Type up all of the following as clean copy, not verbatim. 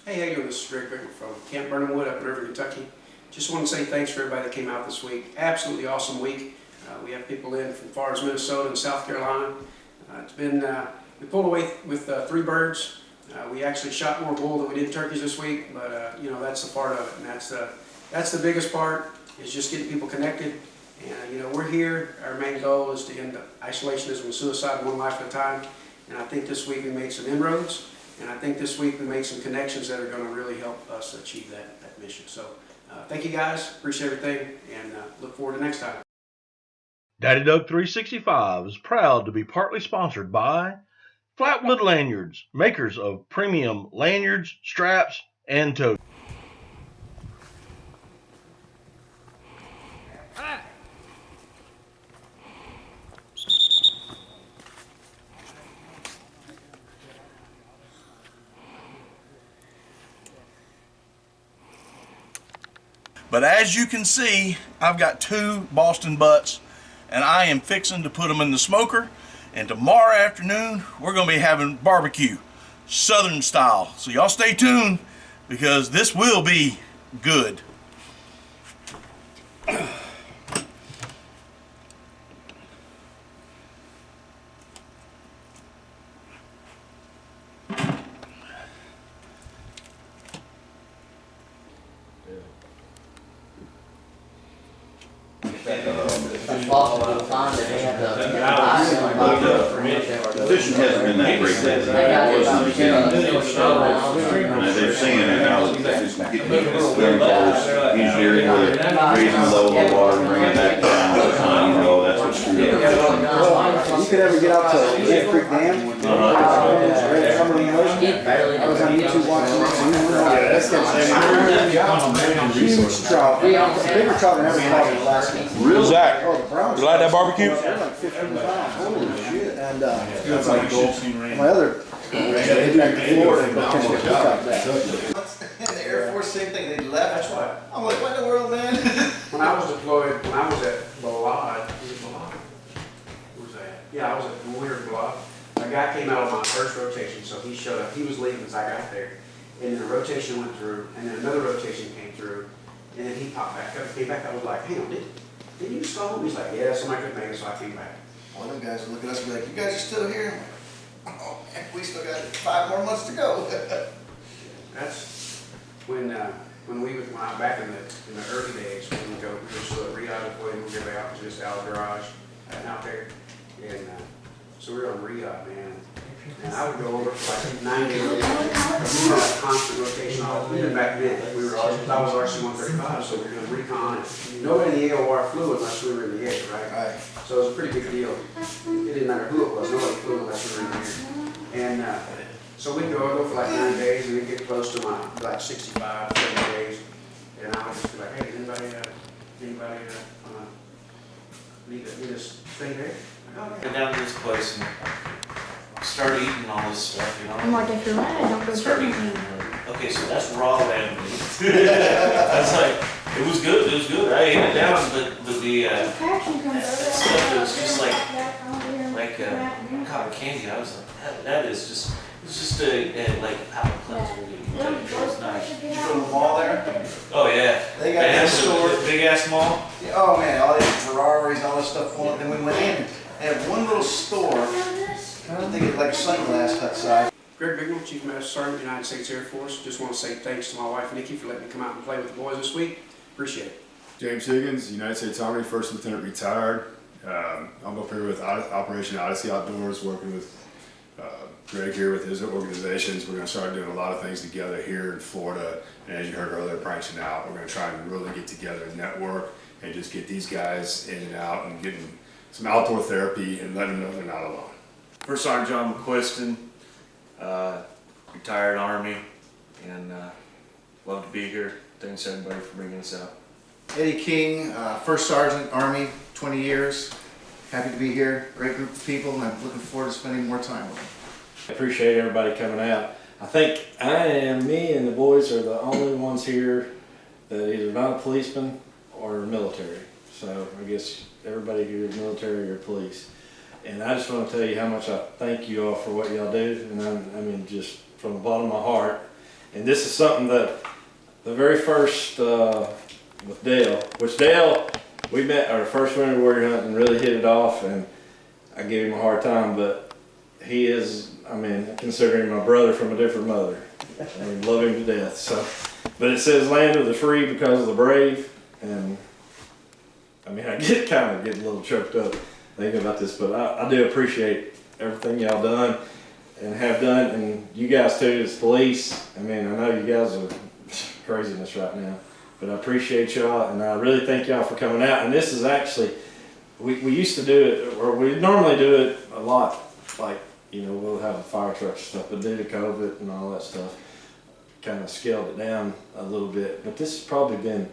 Hey, how you doing? This is Greg Bickle from Camp Burnhamwood up in Irving, Kentucky. Just want to say thanks for everybody that came out this week. Absolutely awesome week. We have people in from far as Minnesota and South Carolina. It's been, we pulled away with 3 birds. We actually shot more bull than we did turkeys this week, but you know, that's a part of it, and that's the biggest part, is just getting people connected. And you know, we're here. Our main goal is to end isolationism and suicide one life at a time. And I think this week we made some inroads. And I think this week we made some connections that are going to really help us achieve that mission. So thank you guys, appreciate everything, and look forward to next time. Daddy Doug 365 is proud to be partly sponsored by Flatwood Lanyards, makers of premium lanyards, straps, and totes. But as you can see, I've got 2 Boston butts, and I am fixing to put them in the smoker. And tomorrow afternoon, we're going to be having barbecue, Southern style. So y'all stay tuned, because this will be good. The fishing hasn't been that great lately. It was in the beginning. They're saying it now, that it's getting very close, engineering where they're raising the level of water, bringing it back down all the time, you know, that's what's screwed up. You could ever get out to Wolf Creek Dam? I was on YouTube watching it. Huge trout. Bigger trout than ever caught in Alaska. Really? Zach, Oh, the browns. you like that barbecue? They're like 15 pounds. Holy shit. And it's like my other, they back to Florida, but catching a peacock back. In the Air Force, same thing, they left. That's right. I'm like, what in the world, man? When I was deployed, when I was at Balad, where was that? Yeah, I was when we were at Balad. A guy came out on my first rotation, so he showed up. He was leaving as I got there. And then a rotation went through, and then another rotation came through, and then he popped back up, came back. I was like, hang on, did you stall him? He's like, yeah, somebody couldn't make it, so I came back. One of them guys would look at us and be like, you guys are still here? Oh man, we still got 5 more months to go. That's when I back in the early days, when we go to a Riyadh deploy, we go out to just our garage out there, and so we were on Riyadh, man. And I would go over for like 9 days. We had a constant rotation even back then. I was RC-135, so we were doing recon. And nobody in the AOR flew unless we were in the air, right? So it was a pretty big deal. It didn't matter who it was. Nobody flew unless we were in the air. And so we'd go for like 9 days, and we'd get close to my like 65, 70 days. And I would just be like, hey, anybody need this thing there? Go down to this place and start eating all this stuff, you know. I'm like, if you're mad, don't go Start eating. eating. Okay, so that's raw lamb meat. I was like, it was good, it was good. I ate it down, but the that stuff was just like cotton candy. I was like, that is just, it's just a like a palate cleanser. It was nice. Did you go to the mall there? Oh yeah. They got that store. Big ass mall. Yeah, oh man, all these Ferraris, all this stuff. Then we went in, they had one little store. I don't think it's like sunglass hut size. Greg Bickle, Chief Master Sergeant, United States Air Force. Just want to say thanks to my wife Nikki for letting me come out and play with the boys this week. Appreciate it. James Higgins, United States Army, First Lieutenant retired. I'm up here with Operation Odyssey Outdoors, working with Greg here with his organizations. We're going to start doing a lot of things together here in Florida. And as you heard earlier, branching out, we're going to try and really get together and network and just get these guys in and out and getting some outdoor therapy and letting them know they're not alone. First Sergeant John McQuiston, retired Army, and love to be here. Thanks everybody for bringing us out. Eddie King, First Sergeant Army, 20 years. Happy to be here. Great group of people, and I'm looking forward to spending more time with them. I appreciate everybody coming out. I think me and the boys are the only ones here that are either not a policeman or military. So I guess everybody here is military or police. And I just want to tell you how much I thank you all for what y'all do. And I mean, just from the bottom of my heart. And this is something that the very first, with Dale, which Dale, we met our first winter warrior hunt and really hit it off, and I gave him a hard time, but he is, I mean, considering my brother from a different mother. I mean, love him to death. So, but it says land of the free because of the brave, and I mean, I get a little choked up thinking about this, but I do appreciate everything y'all done and have done, and you guys too as police. I mean, I know you guys are craziness right now, but I appreciate y'all, and I really thank y'all for coming out. And this is actually, we used to do it, or we normally do it a lot, like, you know, we'll have a fire truck and stuff, but due to COVID and all that stuff, kind of scaled it down a little bit. But this has probably been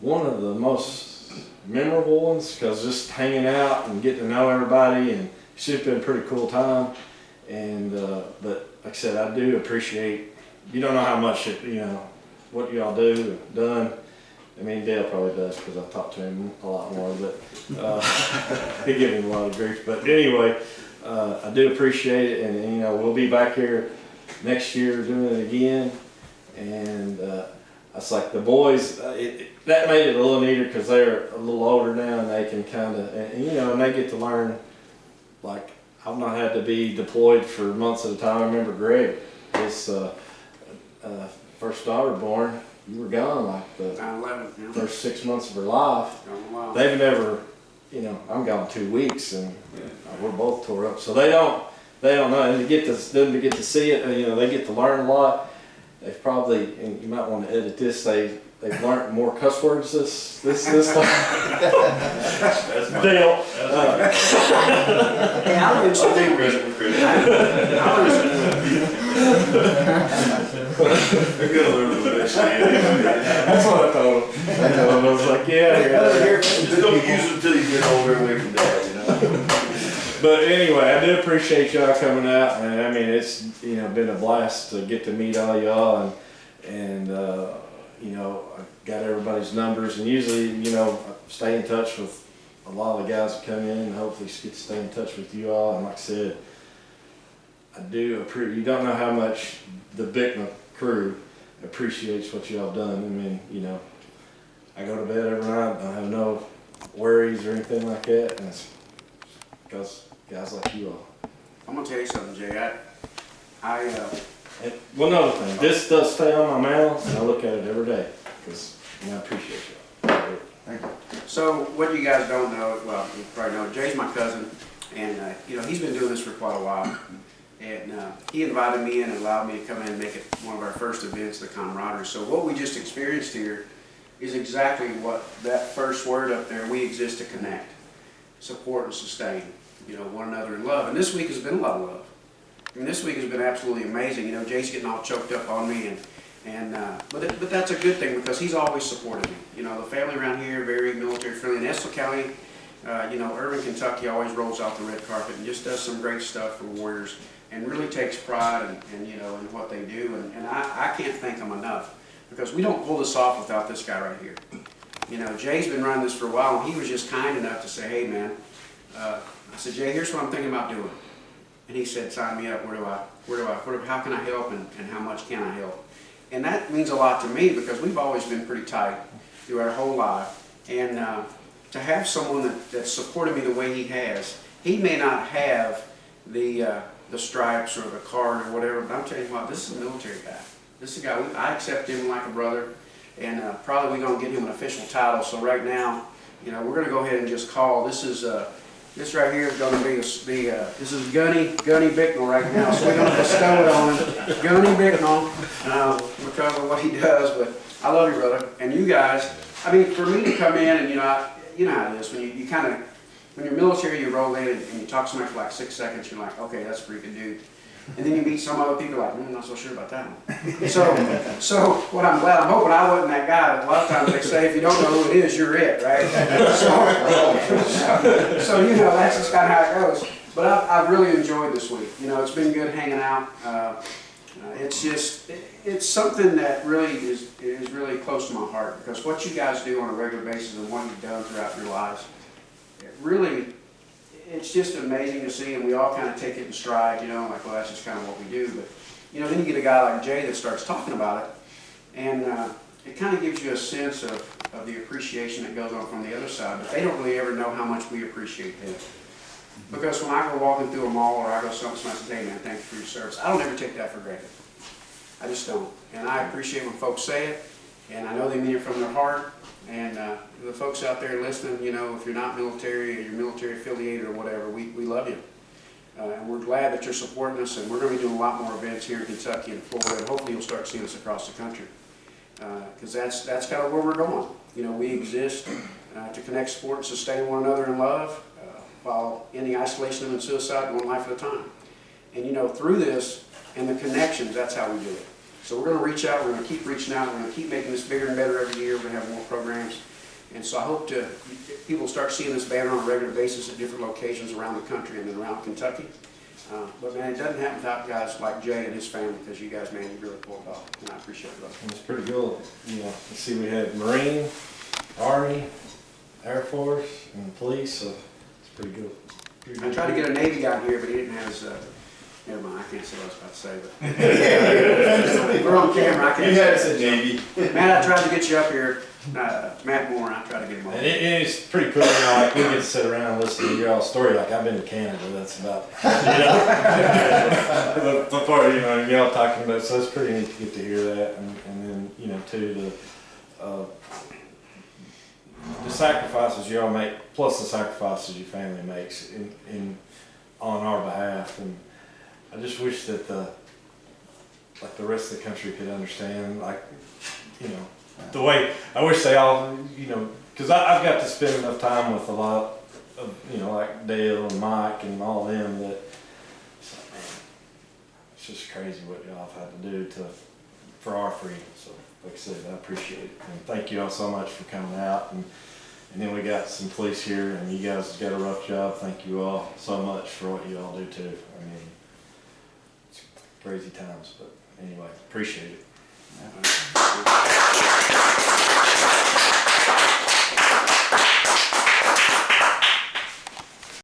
one of the most memorable ones, because just hanging out and getting to know everybody, and it's just been a pretty cool time. And but like I said, I do appreciate, you don't know how much it, you know, what y'all do, done. I mean, Dale probably does, because I talked to him a lot more, but he gave me a lot of grief. But anyway, I do appreciate it, and you know, we'll be back here next year doing it again. And it's like the boys, that made it a little neater, because they're a little older now, and they can kind of, and you know, and they get to learn. Like, I've not had to be deployed for months at a time. I remember Greg, his first daughter born, you were gone like the 9/11, yeah. first 6 months of her life. Oh, wow. They've never, you know, I'm gone 2 weeks, and we're both tore up. So they don't know, and to get to see it, you know, they get to learn a lot. They've probably, and you might want to edit this, they've learned more cuss words this time. Dale. Hey, I learned something. They're gonna learn what they say anyway. That's what I told him. I was like, yeah. Just don't use them until you get older away from dad, you know? But anyway, I do appreciate y'all coming out, and I mean, it's, you know, been a blast to get to meet all y'all, and you know, I got everybody's numbers, and usually, you know, I stay in touch with a lot of the guys that come in, and hopefully get to stay in touch with you all. And like I said, I do appreciate, you don't know how much the Bickman crew appreciates what y'all done. I mean, you know, I go to bed every night, I have no worries or anything like that, and it's because guys like you all. I'm gonna tell you something, Jay. And one other thing, this does stay on my mouth, and I look at it every day, because I appreciate y'all. Thank you. So what you guys don't know, well, you probably know, Jay's my cousin, and you know, he's been doing this for quite a while. And he invited me in and allowed me to come in and make it one of our first events, the Camaraderie. So what we just experienced here is exactly what that first word up there, we exist to connect, support and sustain, you know, one another in love. And this week has been a lot of love. I mean, this week has been absolutely amazing. You know, Jay's getting all choked up on me, but that's a good thing, because he's always supported me. You know, the family around here, very military friendly. In Estill County, you know, Irving, Kentucky always rolls out the red carpet and just does some great stuff for warriors, and really takes pride and you know, in what they do. And I can't thank them enough, because we don't pull this off without this guy right here. You know, Jay's been running this for a while, and he was just kind enough to say, hey man, I said, Jay, here's what I'm thinking about doing. And he said, sign me up. How can I help, and how much can I help? And that means a lot to me, because we've always been pretty tight through our whole life. And to have someone that supported me the way he has, he may not have the stripes or the card or whatever, but I'm telling you what, this is a military guy. This is a guy, I accept him like a brother, and probably we're going to get him an official title. So right now, you know, we're going to go ahead and just call, this right here is going to be, this is Gunny Bicknell right now, so we're going to bestow it on him, Gunny Bicknell, because of what he does. But I love you, brother, and you guys. I mean, for me to come in, and you know how it is, when you kind of, when you're military, you roll in and you talk to somebody for like 6 seconds, you're like, okay, that's a pretty good dude. And then you meet some other people like, I'm not so sure about that one. So what I'm hoping I wasn't that guy. A lot of times they say, if you don't know who it is, you're it, right? So you know, that's just kind of how it goes. But I've really enjoyed this week. You know, it's been good hanging out. It's something that really is really close to my heart, because what you guys do on a regular basis and what you've done throughout your lives, it's just amazing to see, and we all kind of take it in stride, you know, like, well, that's just kind of what we do. you know, then you get a guy like Jay that starts talking about it, and it kind of gives you a sense of the appreciation that goes on from the other side, but they don't really ever know how much we appreciate them. Because when I go walking through a mall or I go somewhere, somebody says, hey man, thank you for your service, I don't ever take that for granted. I just don't. And I appreciate when folks say it, and I know they mean it from their heart. And the folks out there listening, you know, if you're not military or you're military affiliated or whatever, we love you. And we're glad that you're supporting us, and we're going to be doing a lot more events here in Kentucky and Florida, and hopefully you'll start seeing us across the country. Because that's kind of where we're going. You know, we exist to connect, support, and sustain one another in love, while ending isolation and suicide one life at a time. And you know, through this and the connections, that's how we do it. So we're going to reach out, we're going to keep reaching out, we're going to keep making this bigger and better every year, we're going to have more programs. And so I hope people start seeing this banner on a regular basis at different locations around the country and then around Kentucky. But man, it doesn't happen without guys like Jay and his family, because you guys, man, you really pulled it off, and I appreciate it. It's pretty cool. You know, you see we had Marine, Army, Air Force, and police, so it's pretty good. I tried to get a Navy guy here, but he didn't have his, never mind, I can't say what I was about to say, but we're on camera, I can't You say had it. said Navy. Man, I tried to get you up here, Matt Moore, and I tried to get him on. And it's pretty cool, you know, like we get to sit around and listen to your all story. Like I've been to Canada, that's about, you know, before, you know, y'all talking about, so it's pretty neat to get to hear that. And then, you know, too, the sacrifices y'all make, plus the sacrifices your family makes on our behalf. And I just wish that the rest of the country could understand, like, you know, the way, I wish they all, you know, because I've got to spend enough time with a lot of, you know, like Dale and Mike and all them, that it's like, man, it's just crazy what y'all have had to do for our freedom. So, like I said, I appreciate it. And thank you all so much for coming out. And then we got some police here, and you guys got a rough job. Thank you all so much for what you all do too. I mean, it's crazy times, but anyway, appreciate it.